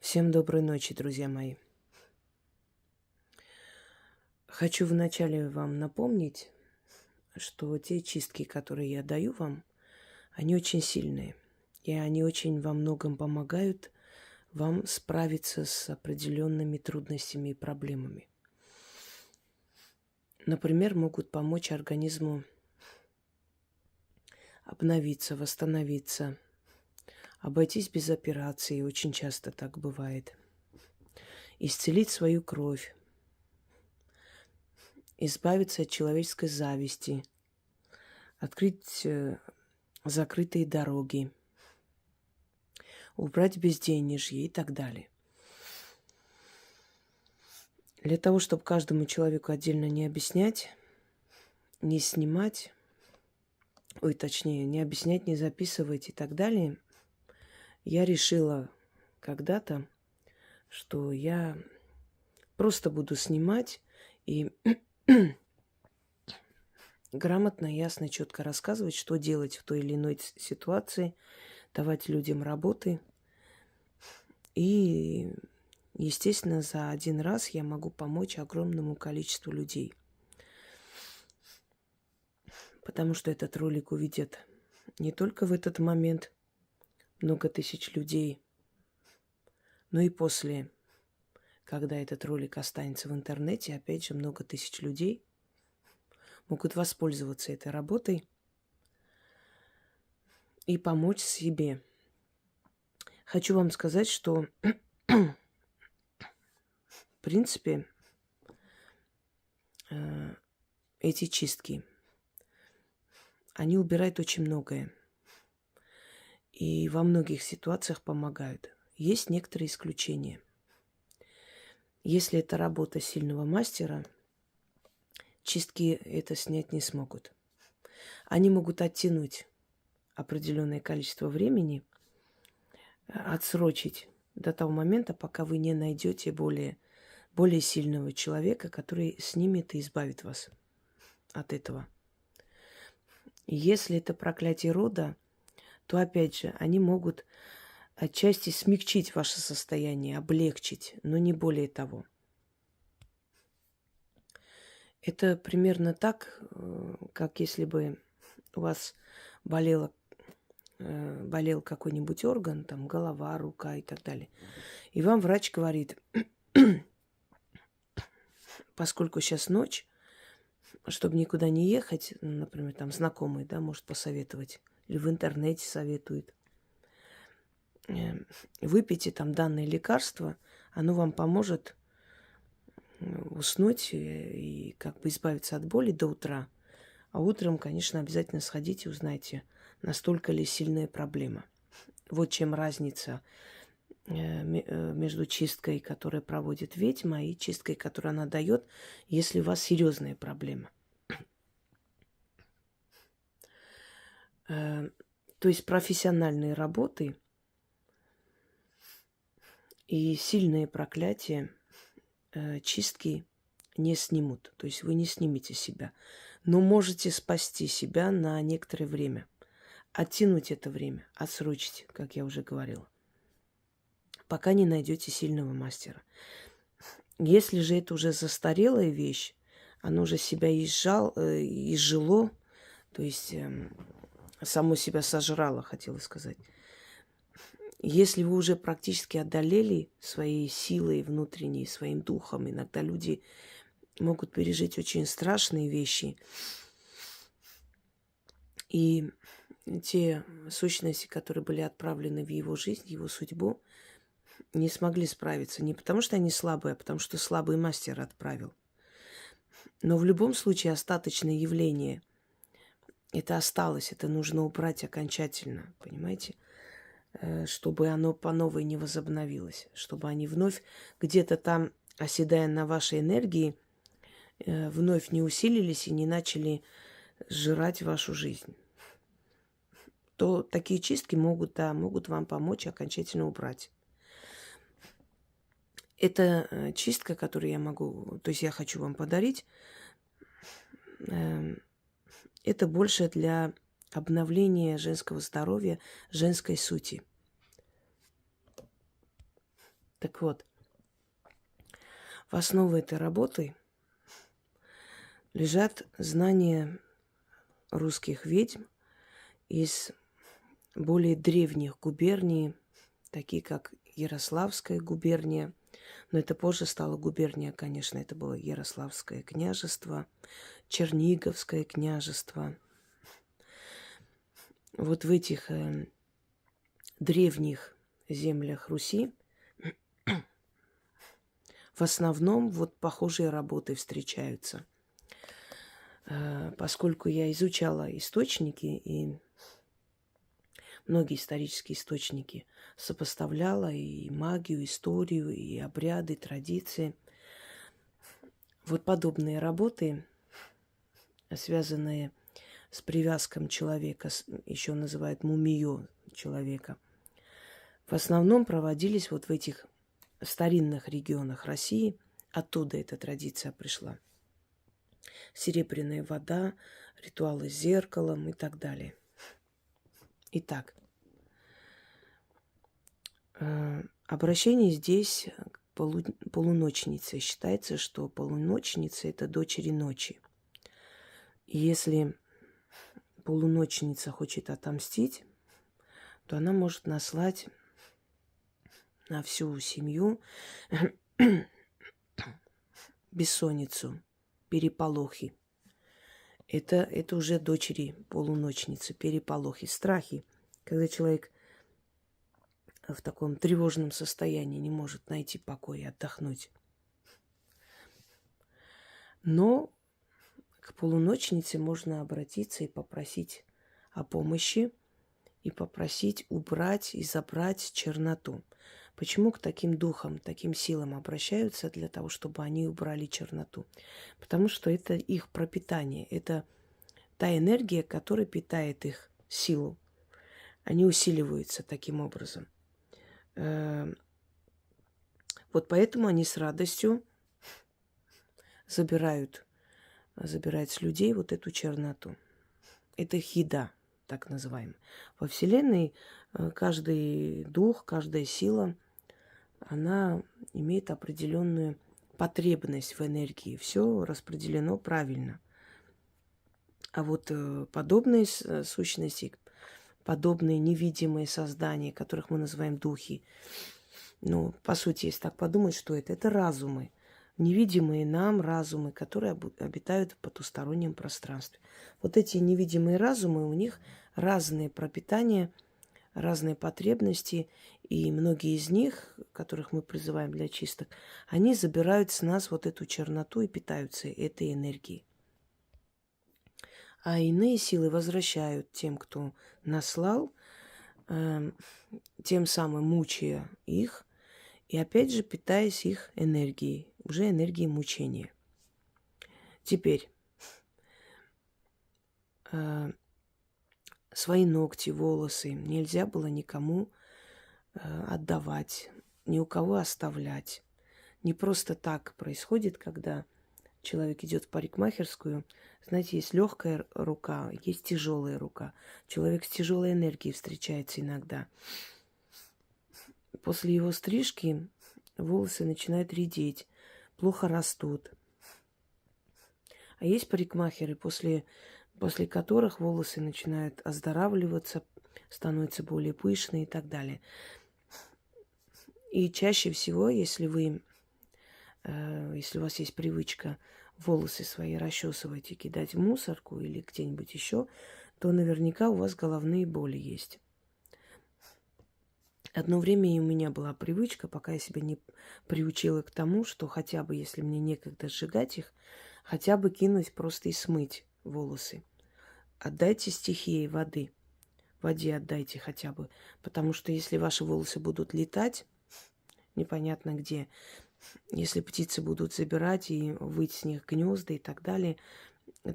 Всем доброй ночи, друзья мои. Хочу вначале вам напомнить, что те чистки, которые я даю вам, они очень сильные. И они очень во многом помогают вам справиться с определенными трудностями и проблемами. Например, могут помочь организму обновиться, восстановиться, обойтись без операции, очень часто так бывает, исцелить свою кровь, избавиться от человеческой зависти, открыть закрытые дороги, убрать безденежье и так далее. Для того, чтобы каждому человеку отдельно не объяснять, не снимать, точнее, не объяснять, не записывать и так далее, я решила когда-то, что я просто буду снимать и грамотно, ясно, четко рассказывать, что делать в той или иной ситуации, давать людям работы. И, естественно, за один раз я могу помочь огромному количеству людей. Потому что этот ролик увидят не только в этот момент много тысяч людей, но и после, когда этот ролик останется в интернете, опять же, много тысяч людей могут воспользоваться этой работой и помочь себе. Хочу вам сказать, что, в принципе, эти чистки, они убирают очень многое. И во многих ситуациях помогают. Есть некоторые исключения. Если это работа сильного мастера, чистки это снять не смогут. Они могут оттянуть определенное количество времени, отсрочить до того момента, пока вы не найдете более сильного человека, который снимет и избавит вас от этого. Если это проклятие рода, то, опять же, они могут отчасти смягчить ваше состояние, облегчить, но не более того. Это примерно так, как если бы у вас болел какой-нибудь орган, там голова, рука и так далее. И вам врач говорит, поскольку сейчас ночь, чтобы никуда не ехать, например, там знакомый, да, может посоветовать, или в интернете советует, выпейте там данное лекарство, оно вам поможет уснуть и как бы избавиться от боли до утра. А утром, конечно, обязательно сходите и узнайте, настолько ли сильная проблема. Вот чем разница между чисткой, которую проводит ведьма, и чисткой, которую она дает, если у вас серьезная проблема. То есть профессиональные работы и сильные проклятия чистки не снимут. То есть вы не снимете себя. Но можете спасти себя на некоторое время. Оттянуть это время, отсрочить, как я уже говорила, пока не найдете сильного мастера. Если же это уже застарелая вещь, оно уже себя изжило, то есть само себя сожрало, хотела сказать. Если вы уже практически одолели своей силой внутренней, своим духом, иногда люди могут пережить очень страшные вещи, и те сущности, которые были отправлены в его жизнь, в его судьбу, не смогли справиться. Не потому, что они слабые, а потому, что слабый мастер отправил. Но в любом случае остаточное явление это осталось, это нужно убрать окончательно, понимаете? Чтобы оно по новой не возобновилось, чтобы они вновь где-то там, оседая на вашей энергии, вновь не усилились и не начали сжирать вашу жизнь. То такие чистки могут вам помочь окончательно убрать. Это чистка, которую я хочу вам подарить, это больше для обновления женского здоровья, женской сути. Так вот, в основе этой работы лежат знания русских ведьм из более древних губерний, такие как Ярославская губерния. Но это позже стало губерния, конечно, это было Ярославское княжество, Черниговское княжество. Вот в этих древних землях Руси в основном вот похожие работы встречаются. Поскольку я изучала источники и многие исторические источники, сопоставляла и магию, историю, и обряды, традиции. Вот подобные работы, связанные с привязком человека, еще называют мумиё человека, в основном проводились вот в этих старинных регионах России. Оттуда эта традиция пришла. Серебряная вода, ритуалы с зеркалом и так далее. Итак, обращение здесь к полуночнице. Считается, что полуночница – это дочери ночи. И если полуночница хочет отомстить, то она может наслать на всю семью бессонницу, переполохи. Это уже дочери полуночницы, переполохи, страхи, когда человек в таком тревожном состоянии не может найти покой и отдохнуть. Но к полуночнице можно обратиться и попросить о помощи, и попросить убрать и забрать черноту. Почему к таким духам, таким силам обращаются? Для того, чтобы они убрали черноту. Потому что это их пропитание, это та энергия, которая питает их силу. Они усиливаются таким образом. Вот поэтому они с радостью забирают с людей вот эту черноту. Это хида, так называемая. Во Вселенной каждый дух, каждая сила, она имеет определенную потребность в энергии. Все распределено правильно. А вот подобные сущности, подобные невидимые создания, которых мы называем духи, ну, по сути, если так подумать, что это? Это разумы. Невидимые нам разумы, которые обитают в потустороннем пространстве. Вот эти невидимые разумы, у них разные пропитания, разные потребности, и многие из них, которых мы призываем для чисток, они забирают с нас вот эту черноту и питаются этой энергией. А иные силы возвращают тем, кто наслал, тем самым мучая их, и опять же питаясь их энергией, уже энергией мучения. Теперь свои ногти, волосы нельзя было никому отдавать, ни у кого оставлять. Не просто так происходит, когда человек идет в парикмахерскую. Знаете, есть легкая рука, есть тяжелая рука. Человек с тяжелой энергией встречается иногда. После его стрижки волосы начинают редеть, плохо растут. А есть парикмахеры, после которых волосы начинают оздоравливаться, становятся более пышные и так далее. И чаще всего, если у вас есть привычка волосы свои расчесывать и кидать в мусорку или где-нибудь еще, то наверняка у вас головные боли есть. Одно время и у меня была привычка, пока я себя не приучила к тому, что хотя бы, если мне некогда сжигать их, хотя бы кинуть просто и смыть волосы. Отдайте стихии воды. Воде отдайте хотя бы. Потому что если ваши волосы будут летать, непонятно где, если птицы будут забирать и выть с них гнезда и так далее,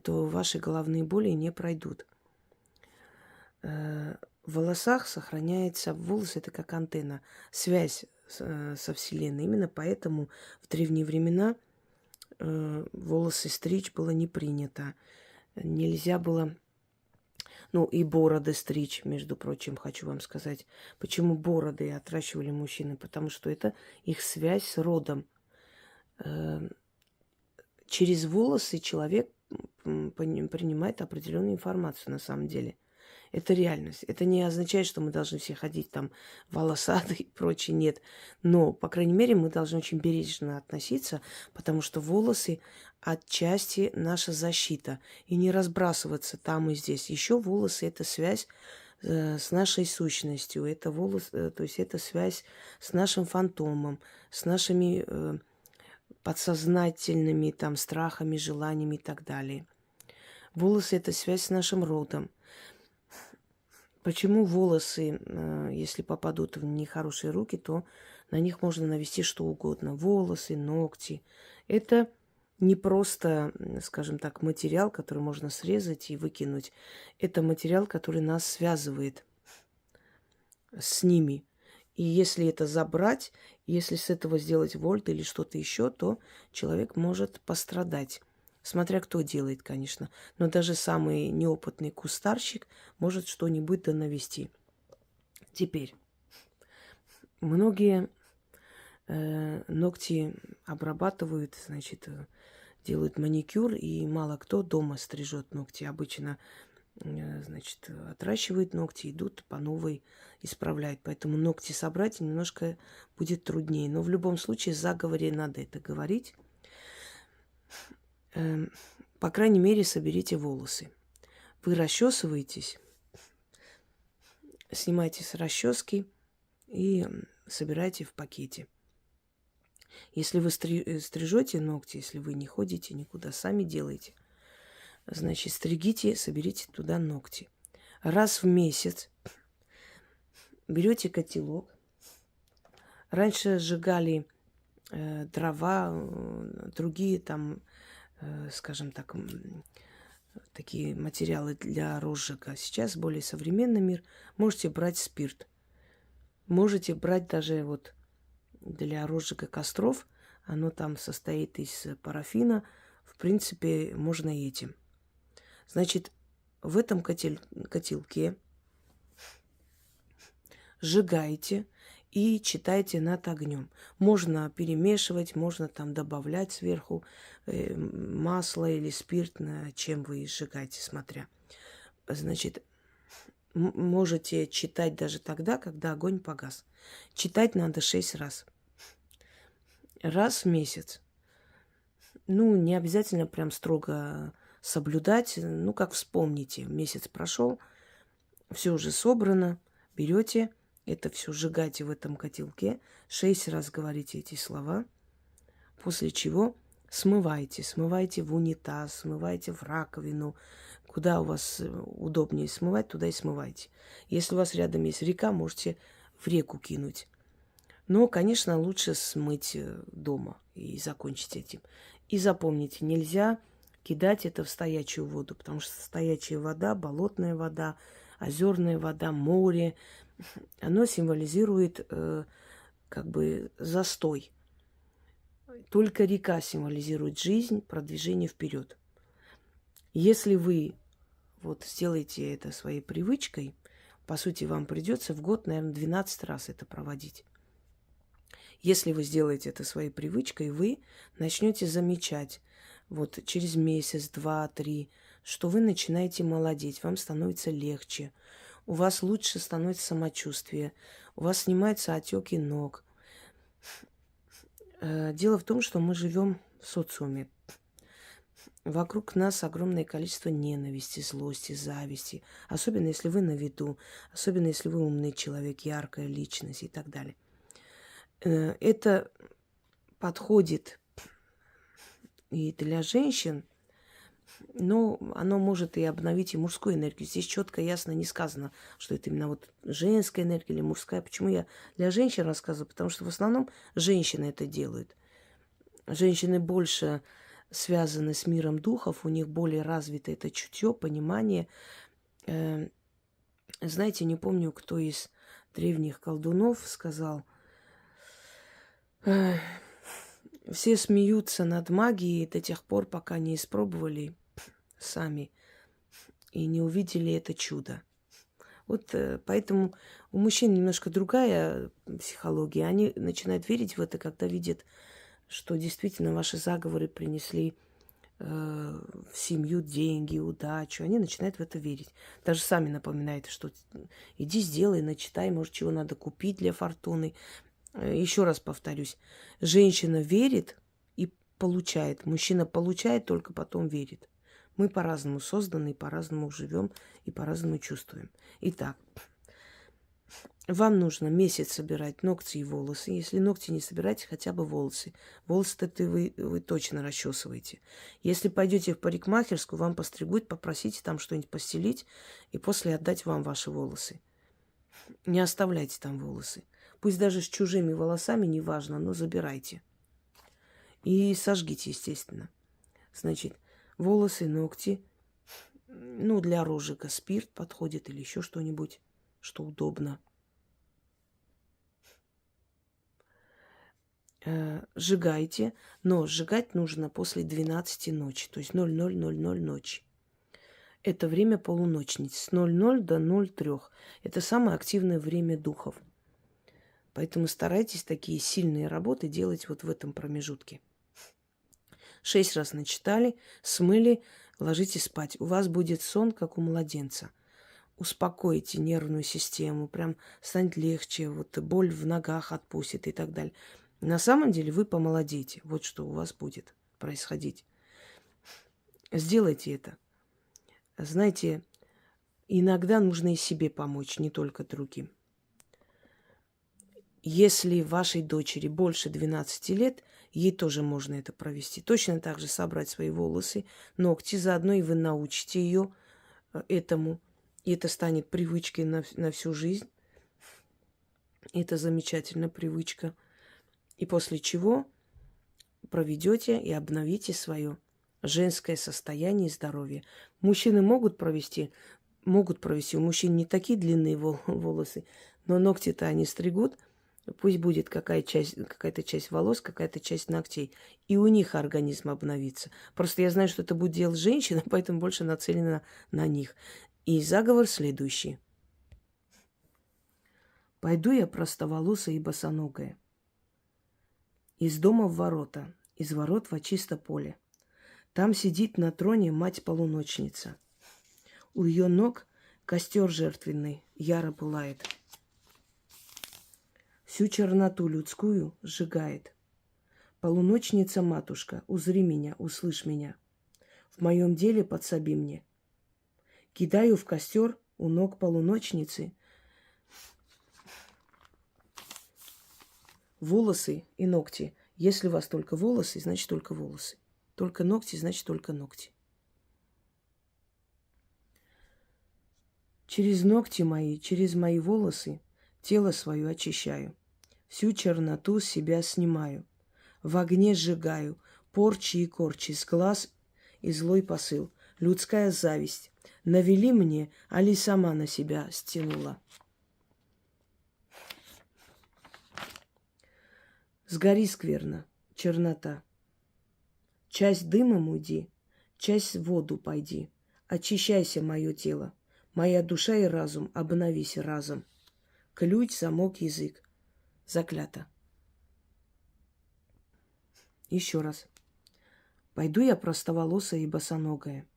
то ваши головные боли не пройдут. В волосах сохраняется, волосы это как антенна, связь со Вселенной. Именно поэтому в древние времена волосы стричь было не принято. Нельзя было Ну, и бороды стричь, между прочим, хочу вам сказать. Почему бороды отращивали мужчины? Потому что это их связь с родом. Э, Через волосы человек принимает определенную информацию на самом деле. Это реальность. Это не означает, что мы должны все ходить там волосатые и прочее. Нет. Но, по крайней мере, мы должны очень бережно относиться, потому что волосы отчасти наша защита. И не разбрасываться там и здесь. Еще волосы – это связь с нашей сущностью. Это то есть это связь с нашим фантомом, с нашими подсознательными там страхами, желаниями и так далее. Волосы – это связь с нашим родом. Почему волосы, если попадут в нехорошие руки, то на них можно навести что угодно. Волосы, ногти. Это не просто, скажем так, материал, который можно срезать и выкинуть. Это материал, который нас связывает с ними. И если это забрать, если с этого сделать вольт или что-то еще, то человек может пострадать. Смотря кто делает, конечно. Но даже самый неопытный кустарщик может что-нибудь да навести. Теперь, многие ногти обрабатывают, значит, делают маникюр, и мало кто дома стрижет ногти. Обычно, значит, отращивают ногти, идут по новой, исправляют. Поэтому ногти собрать немножко будет труднее. Но в любом случае, в заговоре надо это говорить. По крайней мере, соберите волосы. Вы расчесываетесь, снимайте с расчески и собирайте в пакете. Если вы стрижете ногти, если вы не ходите никуда, сами делаете, значит, стригите, соберите туда ногти. Раз в месяц берете котелок. Раньше сжигали дрова, другие там, скажем так, такие материалы для розжига. Сейчас более современный мир. Можете брать спирт. Можете брать даже вот для розжига костров. Оно там состоит из парафина. В принципе, можно и этим. Значит, в этом котелке сжигаете и читайте над огнем. Можно перемешивать, можно там добавлять сверху масло или спирт, на чем вы сжигаете, смотря. Значит, можете читать даже тогда, когда огонь погас. Читать надо 6 раз. Раз в месяц. Ну, не обязательно прям строго соблюдать. Ну, как вспомните, месяц прошел, все уже собрано, берете это все, сжигаете в этом котелке, 6 раз говорите эти слова, после чего смываете в унитаз, смываете в раковину, куда у вас удобнее смывать, туда и смывайте. Если у вас рядом есть река, можете в реку кинуть. Но, конечно, лучше смыть дома и закончить этим. И запомните, нельзя кидать это в стоячую воду, потому что стоячая вода, болотная вода, озерная вода, море, оно символизирует как бы застой. Только река символизирует жизнь, продвижение вперед. Если вы вот сделаете это своей привычкой, по сути, вам придется в год, наверное, 12 раз это проводить. Если вы сделаете это своей привычкой, вы начнете замечать вот через месяц, два, три, что вы начинаете молодеть, вам становится легче, у вас лучше становится самочувствие, у вас снимаются отеки ног. Дело в том, что мы живем в социуме. Вокруг нас огромное количество ненависти, злости, зависти. Особенно, если вы на виду, особенно, если вы умный человек, яркая личность и так далее. Это подходит и для женщин, но оно может и обновить и мужскую энергию. Здесь четко, ясно не сказано, что это именно вот женская энергия или мужская. Почему я для женщин рассказываю? Потому что в основном женщины это делают. Женщины больше связаны с миром духов, у них более развито это чутье, понимание. Знаете, не помню, кто из древних колдунов сказал, все смеются над магией до тех пор, пока не испробовали сами. и не увидели это чудо. Вот поэтому у мужчин немножко другая психология. Они начинают верить в это, когда видят, что действительно ваши заговоры принесли в семью деньги, удачу. Они начинают в это верить. Даже сами напоминают, что иди сделай, начитай, может, чего надо купить для фортуны. Еще раз повторюсь, женщина верит и получает. Мужчина получает, только потом верит. Мы по-разному созданы, по-разному живем и по-разному чувствуем. Итак, вам нужно месяц собирать ногти и волосы. Если ногти не собираете, хотя бы волосы. Волосы-то вы точно расчесываете. Если пойдете в парикмахерскую, вам постригут, попросите там что-нибудь постелить и после отдать вам ваши волосы. Не оставляйте там волосы. Пусть даже с чужими волосами, неважно, но забирайте. И сожгите, естественно. Значит, волосы, ногти. Ну, для розжига спирт подходит или еще что-нибудь, что удобно. Сжигайте, но сжигать нужно после 12 ночи, то есть 00:00 ночи. Это время полуночниц, с 00 до 03. Это самое активное время духов. Поэтому старайтесь такие сильные работы делать вот в этом промежутке. 6 раз начитали, смыли, ложитесь спать. У вас будет сон, как у младенца. Успокойте нервную систему, прям станет легче, вот боль в ногах отпустит и так далее. На самом деле вы помолодеете. Вот что у вас будет происходить. Сделайте это. Знаете, иногда нужно и себе помочь, не только другим. Если вашей дочери больше 12 лет, ей тоже можно это провести. Точно так же собрать свои волосы, ногти, заодно и вы научите ее этому. И это станет привычкой на всю жизнь. Это замечательная привычка. И после чего проведете и обновите свое женское состояние и здоровье. Мужчины могут провести. У мужчин не такие длинные волосы, но ногти-то они стригут. Пусть будет какая-то часть волос, какая-то часть ногтей. И у них организм обновится. Просто я знаю, что это будет делать женщина, поэтому больше нацелена на них. И заговор следующий. Пойду я простоволосая и босоногая. Из дома в ворота, из ворот во чисто поле. Там сидит на троне мать-полуночница. У ее ног костер жертвенный яро пылает. Всю черноту людскую сжигает. Полуночница-матушка, узри меня, услышь меня. В моем деле подсоби мне. Кидаю в костер у ног полуночницы волосы и ногти. Если у вас только волосы, значит только волосы. Только ногти, значит только ногти. Через ногти мои, через мои волосы тело свое очищаю. Всю черноту с себя снимаю. В огне сжигаю порчи и корчи, с глаз и злой посыл. Людская зависть. Навели мне, али сама на себя стянула. Сгори скверно, чернота. Часть дымом уйди, часть в воду пойди. Очищайся, мое тело. Моя душа и разум, обновись разом. Ключ, замок, язык. Заклято. Еще раз. Пойду я простоволосая и босоногая.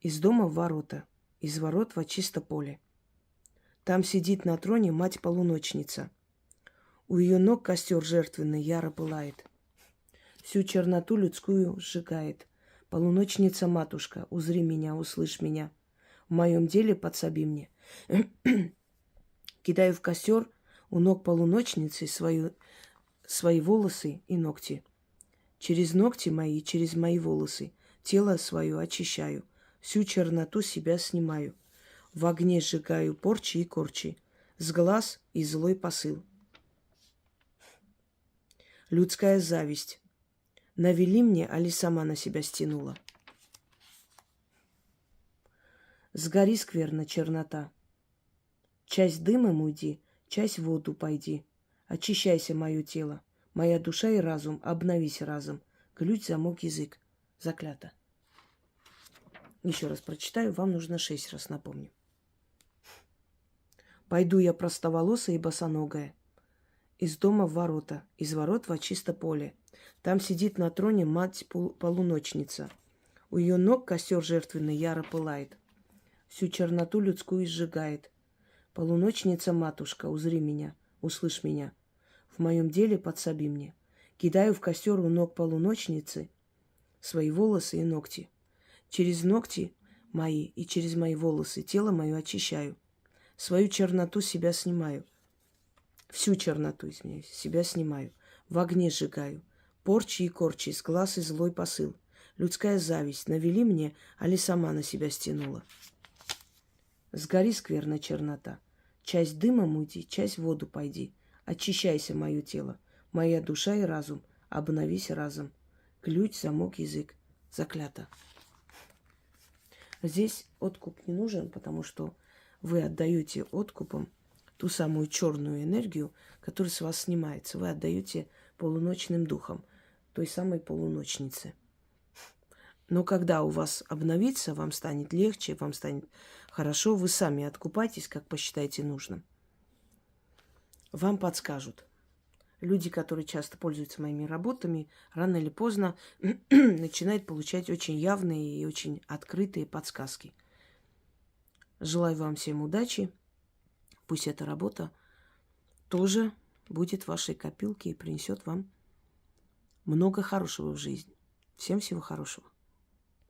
Из дома в ворота, из ворот во чисто поле. Там сидит на троне мать-полуночница. У ее ног костер жертвенный яро пылает. Всю черноту людскую сжигает. Полуночница-матушка, узри меня, услышь меня. В моем деле подсоби мне. Кидаю в костер у ног полуночницы свои волосы и ногти. Через ногти мои, через мои волосы тело свое очищаю. Всю черноту себя снимаю. В огне сжигаю порчи и корчи. С глаз и злой посыл. Людская зависть. Навели мне, али сама на себя стянула. Сгори скверно, чернота. Часть дымом уйди, часть в воду пойди. Очищайся, мое тело. Моя душа и разум, обновись разом. Ключ, замок, язык. Заклято. Еще раз прочитаю, вам нужно 6 раз напомню. Пойду я простоволосая и босоногая, из дома в ворота, из ворот во чисто поле. Там сидит на троне мать-полуночница. У ее ног костер жертвенный яро пылает, всю черноту людскую сжигает. Полуночница-матушка, узри меня, услышь меня, в моем деле подсоби мне. Кидаю в костер у ног полуночницы свои волосы и ногти. Через ногти мои и через мои волосы тело мое очищаю. Свою черноту себя снимаю. Всю черноту, извиняюсь, себя снимаю. В огне сжигаю. Порчи и корчи, с глаз и злой посыл. Людская зависть навели мне, али сама на себя стянула. Сгори, скверная чернота. Часть дымом уйди, часть в воду пойди. Очищайся, мое тело, моя душа и разум. Обновись разом. Ключ, замок, язык. Заклято. Здесь откуп не нужен, потому что вы отдаете откупом ту самую черную энергию, которая с вас снимается. Вы отдаете полуночным духам, той самой полуночнице. Но когда у вас обновится, вам станет легче, вам станет хорошо, вы сами откупайтесь, как посчитаете нужным. Вам подскажут. Люди, которые часто пользуются моими работами, рано или поздно начинают получать очень явные и очень открытые подсказки. Желаю вам всем удачи. Пусть эта работа тоже будет в вашей копилке и принесет вам много хорошего в жизнь. Всем всего хорошего.